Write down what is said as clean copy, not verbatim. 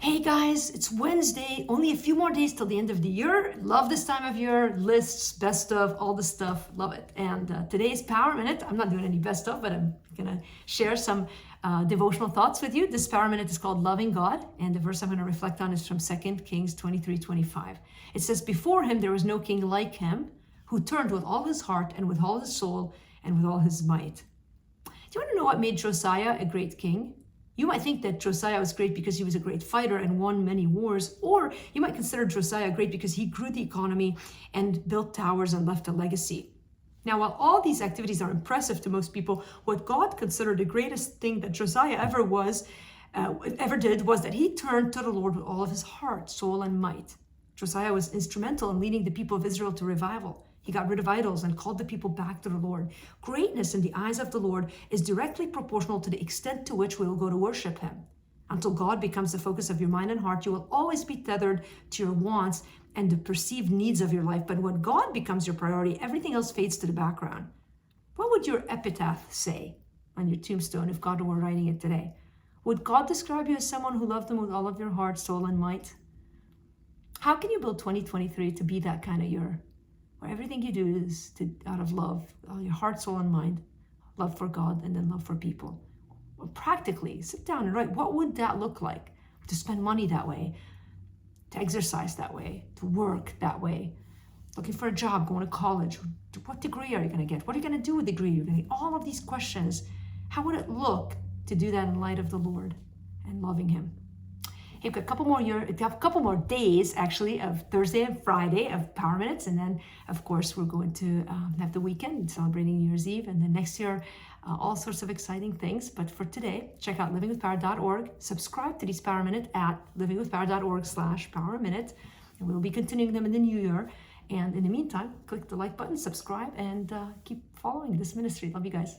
Hey guys, it's Wednesday, only a few more days till the end of the year. Love this time of year, lists, best of, all the stuff, love it. And today's Power Minute, I'm not doing any best of, but I'm gonna share some devotional thoughts with you. This Power Minute is called Loving God, and the verse I'm gonna reflect on is from 2 Kings 23:25. It says, "Before him there was no king like him, who turned with all his heart and with all his soul and with all his might." Do you wanna know what made Josiah a great king? You might think that Josiah was great because he was a great fighter and won many wars, or you might consider Josiah great because he grew the economy and built towers and left a legacy. Now, while all these activities are impressive to most people, what God considered the greatest thing that Josiah ever did was that he turned to the Lord with all of his heart, soul, and might. Josiah was instrumental in leading the people of Israel to revival. He got rid of idols and called the people back to the Lord. Greatness in the eyes of the Lord is directly proportional to the extent to which we will go to worship him. Until God becomes the focus of your mind and heart, you will always be tethered to your wants and the perceived needs of your life. But when God becomes your priority, everything else fades to the background. What would your epitaph say on your tombstone if God were writing it today? Would God describe you as someone who loved him with all of your heart, soul, and might? How can you build 2023 to be that kind of year, where everything you do is out of love, all your heart, soul, and mind, love for God, and then love for people? Well, practically, sit down and write, what would that look like? To spend money that way, to exercise that way, to work that way, looking for a job, going to college. What degree are you going to get? What are you going to do with the degree you're going to get? All of these questions. How would it look to do that in light of the Lord and loving him? Hey, we've got a couple more days actually of Thursday and Friday of Power Minutes, and then of course we're going to have the weekend celebrating New Year's Eve, and then next year all sorts of exciting things. But for today, check out livingwithpower.org. Subscribe to these Power Minute at livingwithpower.org/Power Minute, and we'll be continuing them in the new year. And in the meantime, click the like button, subscribe, and keep following this ministry. Love you guys.